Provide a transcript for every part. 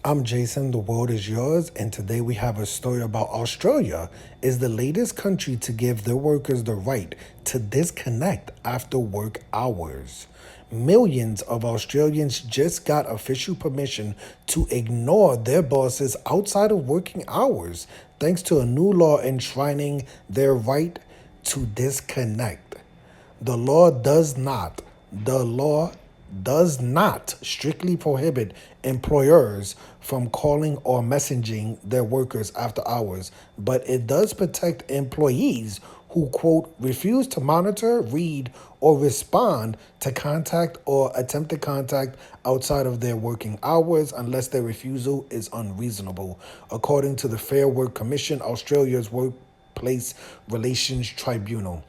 I'm Jason, the world is yours, and today we have a story about Australia is the latest country to give their workers the right to disconnect after work hours. Millions of Australians just got official permission to ignore their bosses outside of working hours, thanks to a new law enshrining their right to disconnect. The law does not strictly prohibit employers from calling or messaging their workers after hours, but it does protect employees who, quote, refuse to monitor, read, or respond to contact or attempted contact outside of their working hours unless their refusal is unreasonable. According to the Fair Work Commission, Australia's Workplace Relations Tribunal.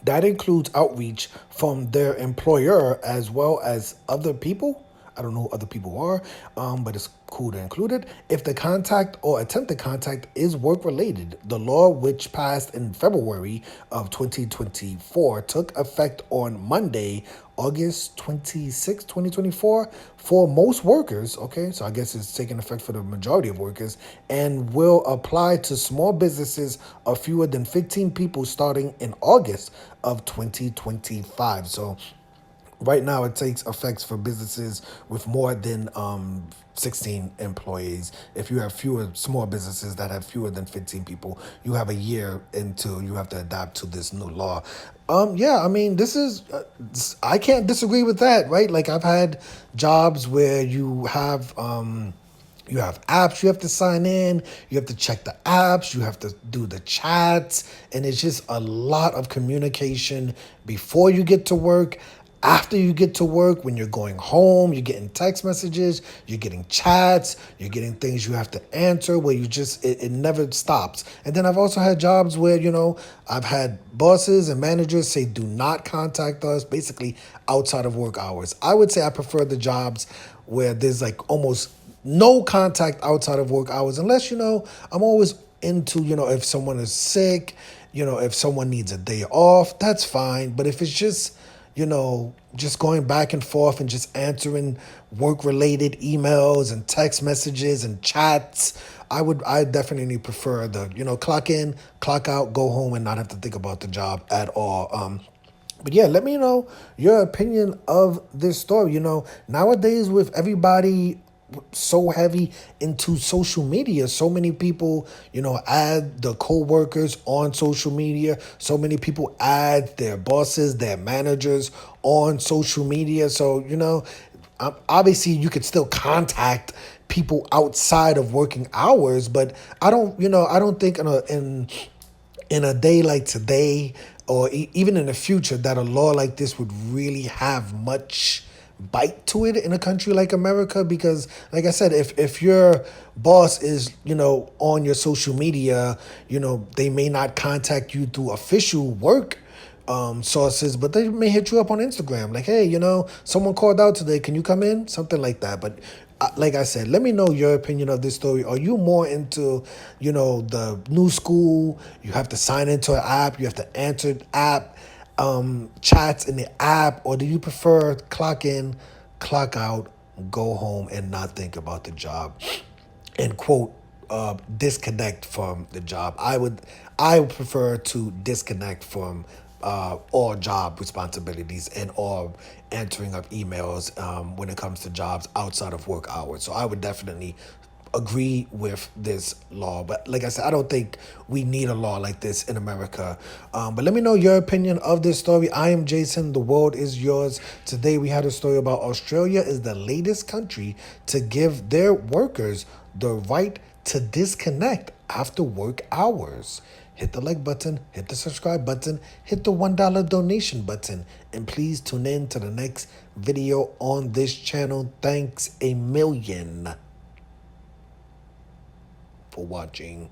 That includes outreach from their employer as well as other people. I don't know who other people are, but it's cool to include it. If the contact or attempted contact is work related, the law, which passed in February of 2024, took effect on Monday, August 26, 2024, for most workers. Okay, so I guess it's taking effect for the majority of workers and will apply to small businesses of fewer than 15 people starting in August of 2025. So right now, it takes effects for businesses with more than 16 employees. If you have fewer small businesses that have fewer than 15 people, you have a year until you have to adapt to this new law. Yeah, I mean, this is, I can't disagree with that, right? Like, I've had jobs where you have apps you have to sign in, you have to check the apps, you have to do the chats, and it's just a lot of communication before you get to work. After you get to work, when you're going home, you're getting text messages, you're getting chats, you're getting things you have to answer where it never stops. And then I've also had jobs where, I've had bosses and managers say, do not contact us, basically outside of work hours. I would say I prefer the jobs where there's like almost no contact outside of work hours, unless, I'm always into, if someone is sick, if someone needs a day off, that's fine. But if it's just going back and forth and just answering work related emails and text messages and chats, I definitely prefer the, clock in, clock out, go home and not have to think about the job at all. But yeah, let me know your opinion of this story. Nowadays with everybody so heavy into social media, so many people, add the co-workers on social media. So many people add their bosses, their managers on social media. So, obviously you could still contact people outside of working hours, but I don't think in a day like today or even in the future that a law like this would really have much bite to it in a country like America, because like I said, if your boss is on your social media, they may not contact you through official work sources, but they may hit you up on Instagram like, hey, someone called out today, can you come in, something like that. But like I said, let me know your opinion of this story. Are you more into, the new school? You have to sign into an app, you have to answer app chats in the app, or do you prefer clock in, clock out, go home, and not think about the job? And quote, disconnect from the job. I would prefer to disconnect from all job responsibilities and all answering of emails when it comes to jobs outside of work hours. So I would definitely agree with this law. But like I said, I don't think we need a law like this in America. But let me know your opinion of this story. I am Jason. The world is yours. Today we had a story about Australia is the latest country to give their workers the right to disconnect after work hours. Hit the like button, hit the subscribe button, hit the $1 donation button, and please tune in to the next video on this channel. Thanks a million for watching.